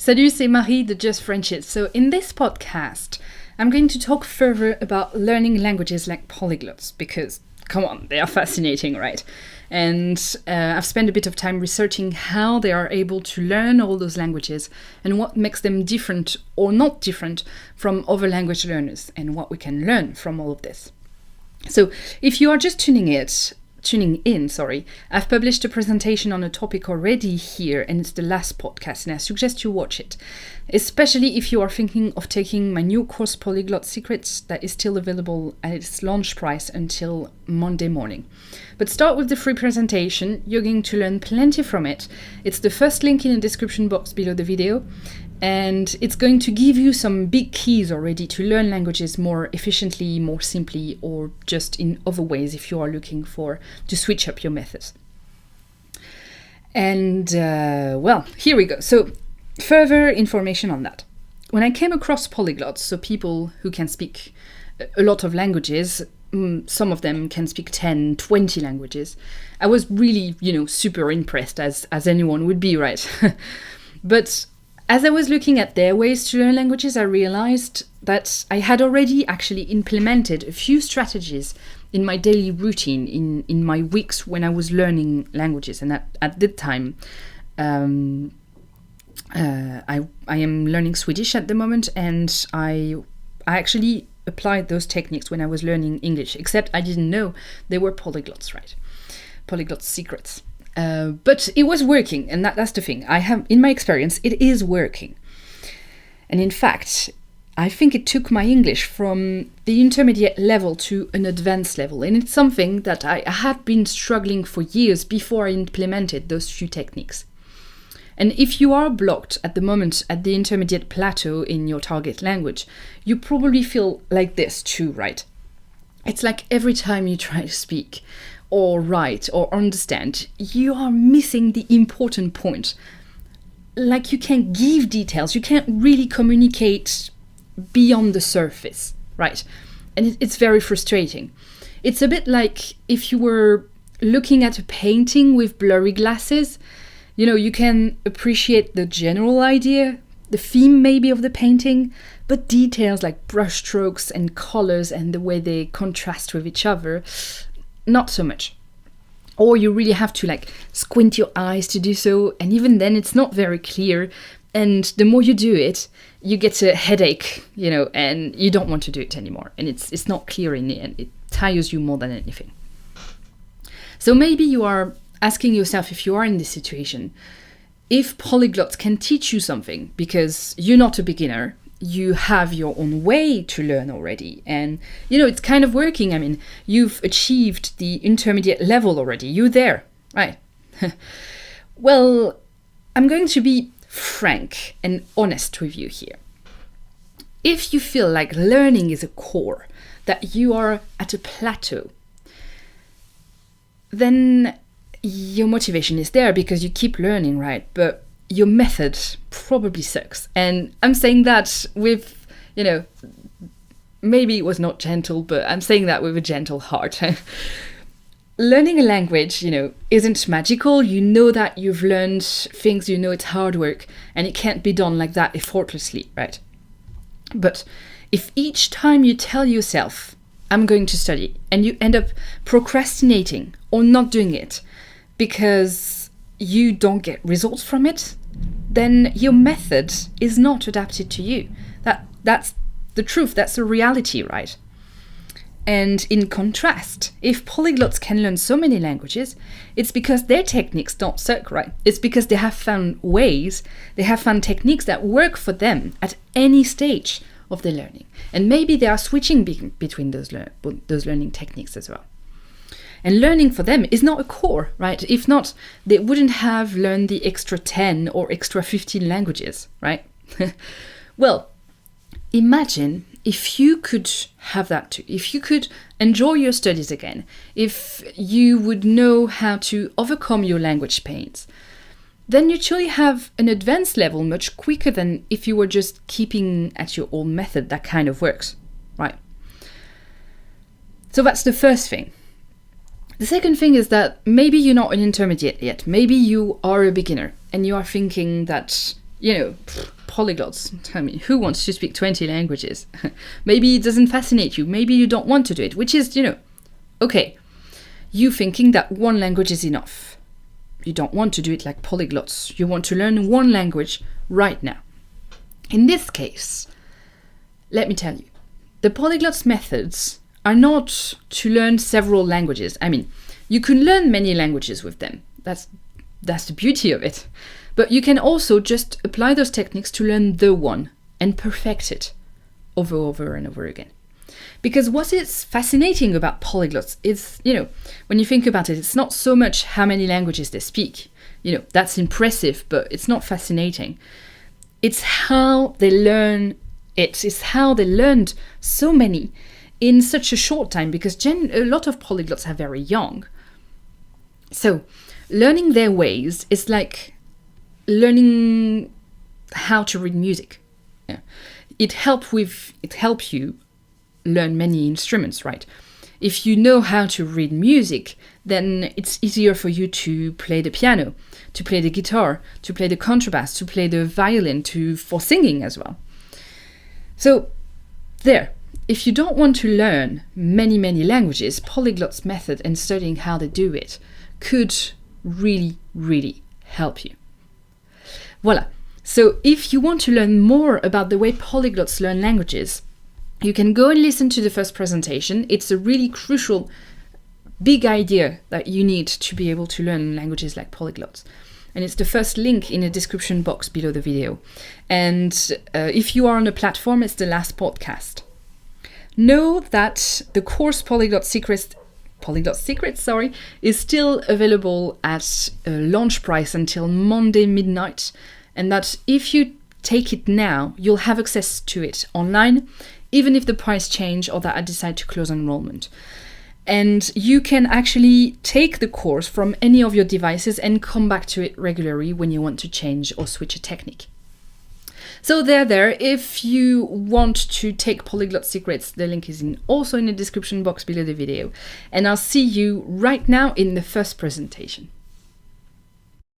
Salut, c'est Marie de Just French It. So in this podcast, I'm going to talk further about learning languages like polyglots because, come on, they are fascinating, right? And I've spent a bit of time researching how they are able to learn all those languages and what makes them different or not different from other language learners and what we can learn from all of this. So if you are just tuning in, I've published a presentation on a topic already here, and it's the last podcast, and I suggest you watch it, especially if you are thinking of taking my new course Polyglot Secrets that is still available at its launch price until Monday morning. But start with the free presentation. You're going to learn plenty from it. It's the first link in the description box below the video, and it's going to give you some big keys already to learn languages more efficiently, more simply, or just in other ways if you are looking to switch up your methods. And here we go. So further information on that. When I came across polyglots, so people who can speak a lot of languages, some of them can speak 10, 20 languages, I was really, super impressed, as anyone would be, right? But as I was looking at their ways to learn languages, I realized that I had already actually implemented a few strategies in my daily routine, in my weeks when I was learning languages. And at that time, I am learning Swedish at the moment, and I actually applied those techniques when I was learning English, except I didn't know they were polyglots, right? Polyglot secrets. But it was working, and that's the thing. In my experience, it is working. And in fact, I think it took my English from the intermediate level to an advanced level. And it's something that I had been struggling for years before I implemented those few techniques. And if you are blocked at the moment at the intermediate plateau in your target language, you probably feel like this too, right? It's like every time you try to speak or write or understand, you are missing the important point. Like you can't give details, you can't really communicate beyond the surface, right? And it's very frustrating. It's a bit like if you were looking at a painting with blurry glasses. You can appreciate the general idea, the theme maybe of the painting, but details like brushstrokes and colors and the way they contrast with each other, not so much. Or you really have to squint your eyes to do so, and even then it's not very clear, and the more you do it, you get a headache, and you don't want to do it anymore, and it's not clear in the end. It tires you more than anything. So maybe you are asking yourself, if you are in this situation, if polyglots can teach you something, because you're not a beginner, you have your own way to learn already, and it's kind of working. I mean, you've achieved the intermediate level already, you're there, right? Well, I'm going to be frank and honest with you here. If you feel like learning is a core, that you are at a plateau, then your motivation is there because you keep learning, right? But your method probably sucks. And I'm saying that with, maybe it was not gentle, but I'm saying that with a gentle heart. Learning a language, isn't magical. You know that you've learned things, it's hard work, and it can't be done like that effortlessly, right? But if each time you tell yourself, I'm going to study, and you end up procrastinating or not doing it because you don't get results from it, then your method is not adapted to you. That's the truth, that's the reality, right? And in contrast, if polyglots can learn so many languages, it's because their techniques don't suck, right? It's because they have found techniques that work for them at any stage of their learning. And maybe they are switching between those learning techniques as well. And learning for them is not a core, right? If not, they wouldn't have learned the extra 10 or extra 15 languages, right? Well, imagine if you could have that too, if you could enjoy your studies again, if you would know how to overcome your language pains, then you truly have an advanced level much quicker than if you were just keeping at your old method that kind of works, right? So that's the first thing. The second thing is that maybe you're not an intermediate yet. Maybe you are a beginner and you are thinking that polyglots. Tell me, who wants to speak 20 languages? Maybe it doesn't fascinate you. Maybe you don't want to do it, which is, okay. You thinking that one language is enough. You don't want to do it like polyglots. You want to learn one language right now. In this case, let me tell you, the polyglots methods are not to learn several languages. I mean, you can learn many languages with them. That's the beauty of it. But you can also just apply those techniques to learn the one and perfect it over and over again. Because what is fascinating about polyglots is, when you think about it, it's not so much how many languages they speak. That's impressive, but it's not fascinating. It's how they learn it. It's how they learned so many in such a short time, because a lot of polyglots are very young. So learning their ways is like learning how to read music. Yeah. It helps you learn many instruments, right? If you know how to read music, then it's easier for you to play the piano, to play the guitar, to play the contrabass, to play the violin, for singing as well. So there, if you don't want to learn many languages, polyglots method and studying how they do it could really help you. Voila. So if you want to learn more about the way polyglots learn languages, you can go and listen to the first presentation. It's a really crucial, big idea that you need to be able to learn languages like polyglots. And it's the first link in the description box below the video. And if you are on a platform, it's the last podcast. Know that the course Polyglot Secrets, is still available at launch price until Monday midnight. And that if you take it now, you'll have access to it online, even if the price change or that I decide to close enrollment. And you can actually take the course from any of your devices and come back to it regularly when you want to change or switch a technique. So there, if you want to take Polyglot Secrets, the link is also in the description box below the video. And I'll see you right now in the first presentation.